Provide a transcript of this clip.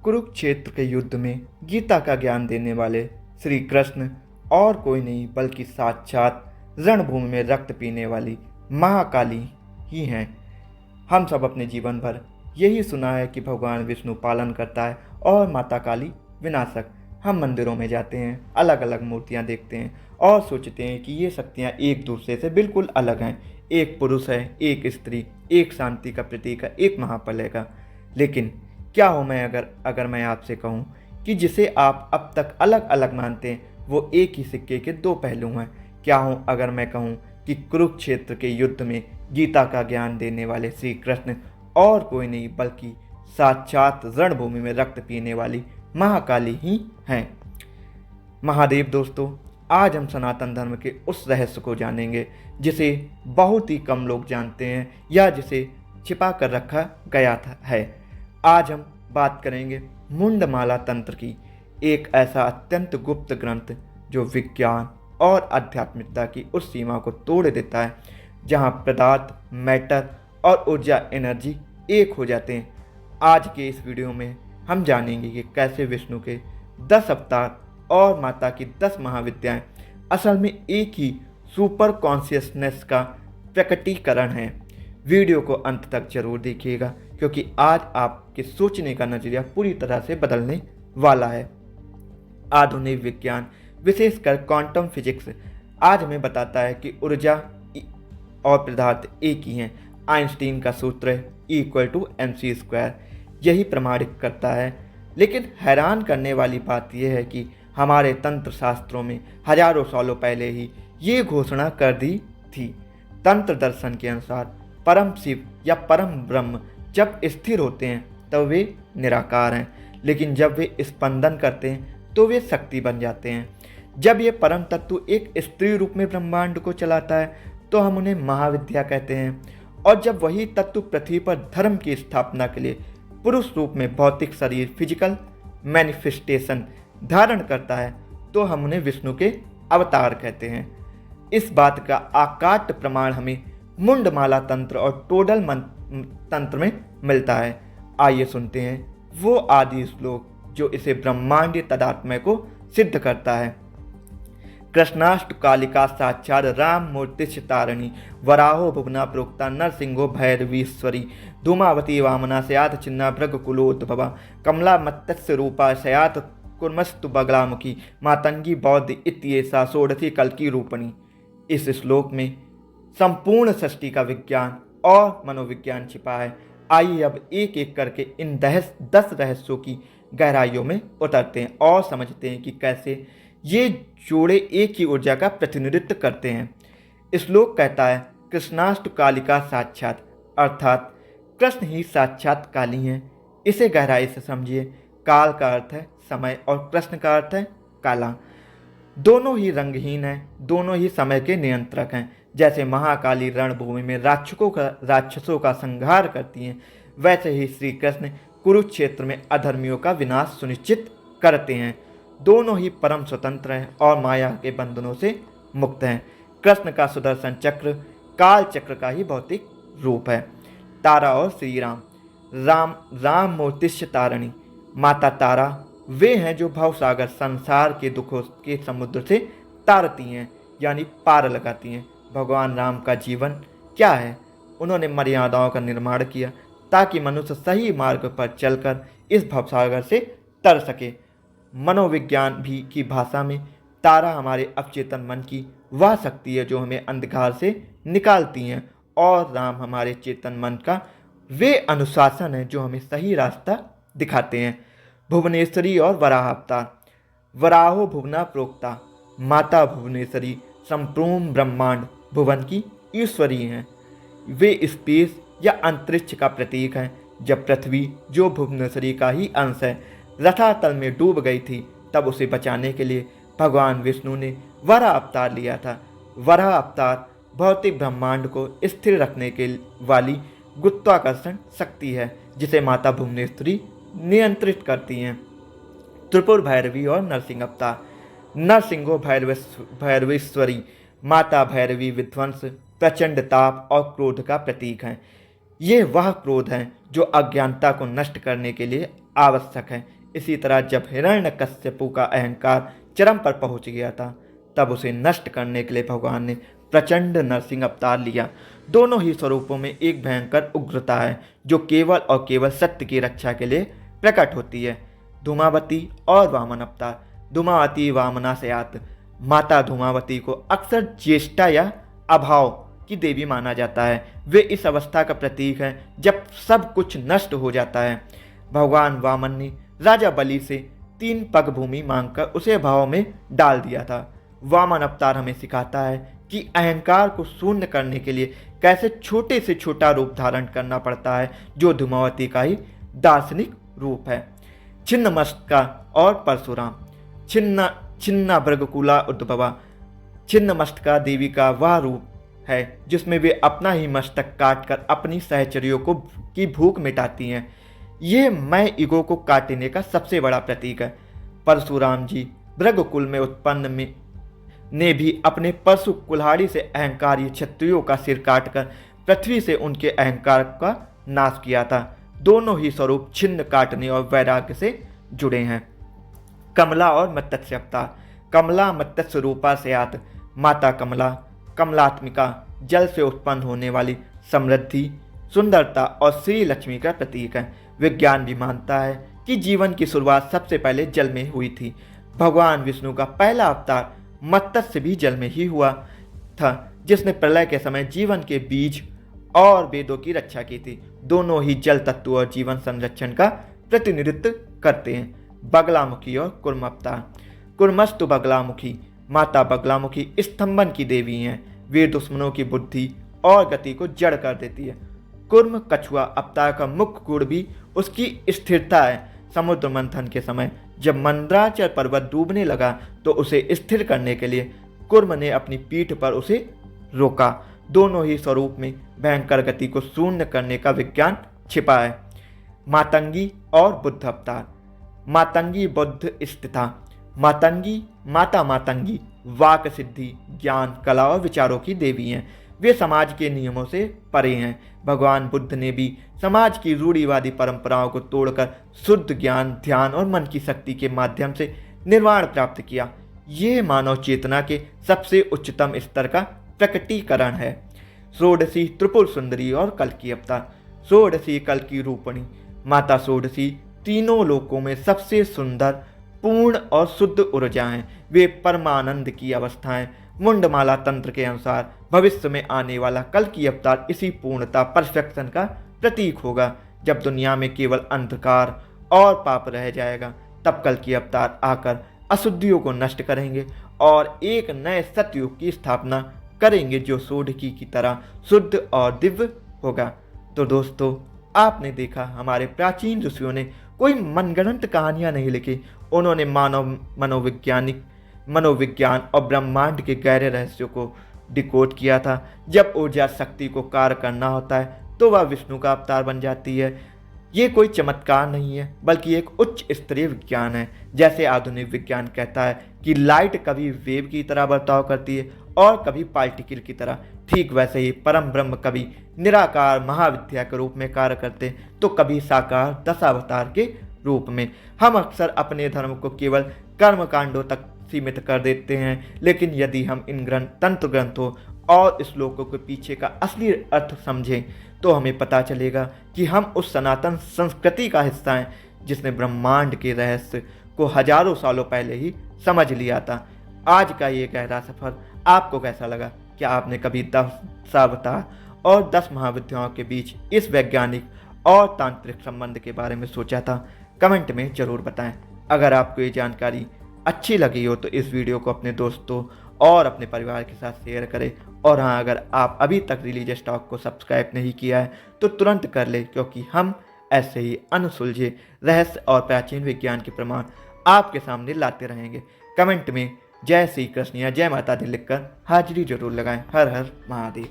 कुरुक्षेत्र के युद्ध में गीता का ज्ञान देने वाले श्री कृष्ण और कोई नहीं बल्कि साक्षात रणभूमि में रक्त पीने वाली महाकाली ही हैं। हम सब अपने जीवन भर यही सुना है कि भगवान विष्णु पालन करता है और माता काली विनाशक। हम मंदिरों में जाते हैं, अलग अलग मूर्तियां देखते हैं और सोचते हैं कि ये शक्तियां एक दूसरे से बिल्कुल अलग हैं। एक पुरुष है, एक स्त्री, एक शांति का प्रतीक है, एक महाप्रलय का। लेकिन क्या हो मैं अगर मैं आपसे कहूँ कि जिसे आप अब तक अलग अलग मानते हैं वो एक ही सिक्के के दो पहलू हैं? क्या हूँ अगर मैं कहूँ कि कुरुक्षेत्र के युद्ध में गीता का ज्ञान देने वाले श्री कृष्ण और कोई नहीं बल्कि साक्षात रणभूमि में रक्त पीने वाली महाकाली ही हैं। महादेव दोस्तों, आज हम सनातन धर्म के उस रहस्य को जानेंगे जिसे बहुत ही कम लोग जानते हैं या जिसे छिपा कर रखा गया है। आज हम बात करेंगे मुंडमाला तंत्र की, एक ऐसा अत्यंत गुप्त ग्रंथ जो विज्ञान और आध्यात्मिकता की उस सीमा को तोड़ देता है जहां पदार्थ, मैटर और ऊर्जा, एनर्जी एक हो जाते हैं। आज के इस वीडियो में हम जानेंगे कि कैसे विष्णु के 10 अवतार और माता की 10 महाविद्याएं असल में एक ही सुपर कॉन्शियसनेस का प्रकटीकरण है। वीडियो को अंत तक जरूर देखिएगा क्योंकि आज आपके सोचने का नजरिया पूरी तरह से बदलने वाला है। आधुनिक विज्ञान, विशेषकर क्वांटम फिजिक्स, आज हमें बताता है कि ऊर्जा और पदार्थ एक ही हैं। आइंस्टीन का सूत्र E=mc², यही प्रमाणित करता है। लेकिन हैरान करने वाली बात यह है कि हमारे तंत्र शास्त्रों में हजारों सालों पहले ही ये घोषणा कर दी थी। तंत्र दर्शन के अनुसार परम शिव या परम ब्रह्म जब स्थिर होते हैं तब वे निराकार हैं, लेकिन जब वे स्पंदन करते हैं तो वे शक्ति बन जाते हैं। जब ये परम तत्व एक स्त्री रूप में ब्रह्मांड को चलाता है तो हम उन्हें महाविद्या कहते हैं, और जब वही तत्व पृथ्वी पर धर्म की स्थापना के लिए पुरुष रूप में भौतिक शरीर, फिजिकल मैनिफेस्टेशन धारण करता है तो हम उन्हें विष्णु के अवतार कहते हैं। इस बात का आकाट प्रमाण हमें मुंडमाला तंत्र और टोडल तंत्र में मिलता है। आइए सुनते हैं वो आदि श्लोक जो इसे ब्रह्मांडीय तदात्म्य को सिद्ध करता है। कृष्णाष्ट कालिका साक्षात राम मूर्तिश्च तारिणी, वराहो भुवना प्रोक्ता नरसिंहो भैरवीश्वरी, धूमावती वामना सयात चिन्ना भृगकुलोद्भवा, कमला मत्स्य रूपा सयात कुर्मस्तु बगलामुखी, मातंगी बौद्ध इत्येषा षोडशी कल्की रूपणी। इस श्लोक में संपूर्ण सृष्टि का विज्ञान और मनोविज्ञान छिपा है। आइए अब एक एक करके इन 10 रहस्यों की गहराइयों में उतरते हैं और समझते हैं कि कैसे ये जोड़े एक ही ऊर्जा का प्रतिनिधित्व करते हैं। श्लोक कहता है कृष्णाष्ट कालिका साक्षात, अर्थात कृष्ण ही साक्षात काली हैं। इसे गहराई से समझिए। काल का अर्थ है समय और कृष्ण का अर्थ है काला। दोनों ही रंगहीन हैं, दोनों ही समय के नियंत्रक हैं। जैसे महाकाली रणभूमि में राक्षसों का संहार करती हैं, वैसे ही श्री कृष्ण कुरुक्षेत्र में अधर्मियों का विनाश सुनिश्चित करते हैं। दोनों ही परम स्वतंत्र हैं और माया के बंधनों से मुक्त हैं। कृष्ण का सुदर्शन चक्र काल चक्र का ही भौतिक रूप है। तारा और श्री राम, राम मूर्तिश्च तारिणी, माता तारा वे हैं जो भवसागर संसार के दुखों के समुद्र से तारती हैं, यानी पार लगाती हैं। भगवान राम का जीवन क्या है? उन्होंने मर्यादाओं का निर्माण किया ताकि मनुष्य सही मार्ग पर चलकर इस भवसागर से तर सके। मनोविज्ञान भी की भाषा में तारा हमारे अवचेतन मन की वह शक्ति है जो हमें अंधकार से निकालती हैं, और राम हमारे चेतन मन का वे अनुशासन है जो हमें सही रास्ता दिखाते हैं। भुवनेश्वरी और वराह अवतार, वराहो भुवना प्रोक्ता, माता भुवनेश्वरी संपूर्ण ब्रह्मांड भुवन की ईश्वरी हैं। वे स्पेस या अंतरिक्ष का प्रतीक हैं। जब पृथ्वी, जो भुवनेश्वरी का ही अंश है, रसातल में डूब गई थी तब उसे बचाने के लिए भगवान विष्णु ने वराह अवतार लिया था। वराह अवतार भौतिक ब्रह्मांड को स्थिर रखने के वाली गुरुत्वाकर्षण शक्ति है जिसे माता भुवनेश्वरी नियंत्रित करती हैं। त्रिपुर भैरवी और नरसिंह अवतार, नरसिंहो भैरवेश्वरी, माता भैरवी विध्वंस, प्रचंड ताप और क्रोध का प्रतीक हैं। ये वह क्रोध हैं जो अज्ञानता को नष्ट करने के लिए आवश्यक है। इसी तरह जब हिरण्यकश्यपु का अहंकार चरम पर पहुंच गया था, तब उसे नष्ट करने के लिए भगवान ने प्रचंड नरसिंह अवतार लिया। दोनों ही स्वरूपों में एक भयंकर उग्रता है जो केवल और केवल सत्य की रक्षा के लिए प्रकट होती है। धूमावती और वामन अवतार। धूमावती वामनासयात। माता धूमावती को अक्सर ज्येष्ठा या अभाव की देवी माना जाता है। वे इस अवस्था का प्रतीक है जब सब कुछ नष्ट हो जाता है। भगवान वामन ने राजा बलि से 3 पग भूमि मांगकर उसे अभाव में डाल दिया था। वामन अवतार हमें सिखाता है कि अहंकार को शून्य करने के लिए कैसे छोटे से छोटा रूप धारण करना पड़ता है, जो धूमावती का ही दार्शनिक रूप है। छिन्नमस्तिका और परशुराम। छिन्ना भृगकुला उद्भवा। छिन्नमस्तिका देवी का वह रूप है जिसमें वे अपना ही मस्तक काटकर अपनी सहचरियों की भूख मिटाती हैं। ये मैं ईगो को काटने का सबसे बड़ा प्रतीक है। परशुराम जी भृगकुल में उत्पन्न ने भी अपने परशु कुल्हाड़ी से अहंकारी क्षत्रियों का सिर काटकर पृथ्वी से उनके अहंकार का नाश किया था। दोनों ही स्वरूप छिन्न काटने और वैराग्य से जुड़े हैं। कमला और मत्स्य अवतार। कमला मत्स्य रूपा से आत। माता कमला कमलात्मिका, जल से उत्पन्न होने वाली समृद्धि, सुंदरता और श्री लक्ष्मी का प्रतीक है। विज्ञान भी मानता है कि जीवन की शुरुआत सबसे पहले जल में हुई थी। भगवान विष्णु का पहला अवतार मत्स्य भी जल में ही हुआ था, जिसने प्रलय के समय जीवन के बीज और वेदों की रक्षा की थी। दोनों ही जल तत्व और जीवन संरक्षण का प्रतिनिधित्व करते हैं। बगलामुखी और कुर्म अवतार। कुर्मस्तु बगलामुखी। माता बगलामुखी स्तंभन की देवी हैं। वे दुश्मनों की बुद्धि और गति को जड़ कर देती है। कुर्म कछुआ अवतार का मुख्य गुण भी उसकी स्थिरता है। समुद्र मंथन के समय जब मंदराचल पर्वत डूबने लगा तो उसे स्थिर करने के लिए कुर्म ने अपनी पीठ पर उसे रोका। दोनों ही स्वरूप में भयंकर गति को शून्य करने का विज्ञान छिपा है। मातंगी और बुद्ध अवतार। मातंगी बुद्ध स्थिता। माता मातंगी वाक सिद्धि, ज्ञान, कला और विचारों की देवी हैं। वे समाज के नियमों से परे हैं। भगवान बुद्ध ने भी समाज की रूढ़िवादी परंपराओं को तोड़कर शुद्ध ज्ञान, ध्यान और मन की शक्ति के माध्यम से निर्वाण प्राप्त किया। ये मानव चेतना के सबसे उच्चतम स्तर का प्रकटीकरण है। षोडशी त्रिपुर सुंदरी और कल्कि अवतार। षोडशी कल्कि रूपणी। माता षोडशी तीनों लोकों में सबसे सुंदर, पूर्ण और शुद्ध ऊर्जा हैं। वे परमानंद की अवस्थाएं। मुंडमाला तंत्र के अनुसार भविष्य में आने वाला कल्कि अवतार इसी पूर्णता, परफेक्शन का प्रतीक होगा। जब दुनिया में केवल अंधकार और पाप रह जाएगा, तब कल्कि अवतार आकर अशुद्धियों को नष्ट करेंगे और एक नए सतयुग की स्थापना करेंगे जो षोडशी की तरह शुद्ध और दिव्य होगा। तो दोस्तों, आपने देखा हमारे प्राचीन ऋषियों ने कोई मनगढ़ंत कहानियां नहीं लिखी। उन्होंने मनोविज्ञान और ब्रह्मांड के गहरे रहस्यों को डिकोड किया था। जब ऊर्जा शक्ति को कार्य करना होता है तो वह विष्णु का अवतार बन जाती है। ये कोई चमत्कार नहीं है, बल्कि एक उच्च स्तरीय विज्ञान है। जैसे आधुनिक विज्ञान कहता है कि लाइट कभी वेव की तरह बर्ताव करती है और कभी पार्टिकल की तरह, ठीक वैसे ही परम ब्रह्म कभी निराकार महाविद्या के रूप में कार्य करते तो कभी साकार दशावतार के रूप में। हम अक्सर अपने धर्म को केवल कर्म कांडों तक सीमित कर देते हैं, लेकिन यदि हम इन तंत्र ग्रंथों और श्लोकों के पीछे का असली अर्थ समझें तो हमें पता चलेगा कि हम उस सनातन संस्कृति का हिस्सा हैं जिसने ब्रह्मांड के रहस्य को हजारों सालों पहले ही समझ लिया था। आज का ये गहरा सफर आपको कैसा लगा? क्या आपने कभी 10 अवतार और 10 महाविद्याओं के बीच इस वैज्ञानिक और तांत्रिक संबंध के बारे में सोचा था? कमेंट में ज़रूर बताएं। अगर आपको ये जानकारी अच्छी लगी हो तो इस वीडियो को अपने दोस्तों और अपने परिवार के साथ शेयर करें। और हाँ, अगर आप अभी तक रिलीजियस टॉक को सब्सक्राइब नहीं किया है तो तुरंत कर ले, क्योंकि हम ऐसे ही अनसुलझे रहस्य और प्राचीन विज्ञान के प्रमाण आपके सामने लाते रहेंगे। कमेंट में जय श्री कृष्ण या जय माता दी लिखकर हाजिरी जरूर लगाएं। हर हर महादेव।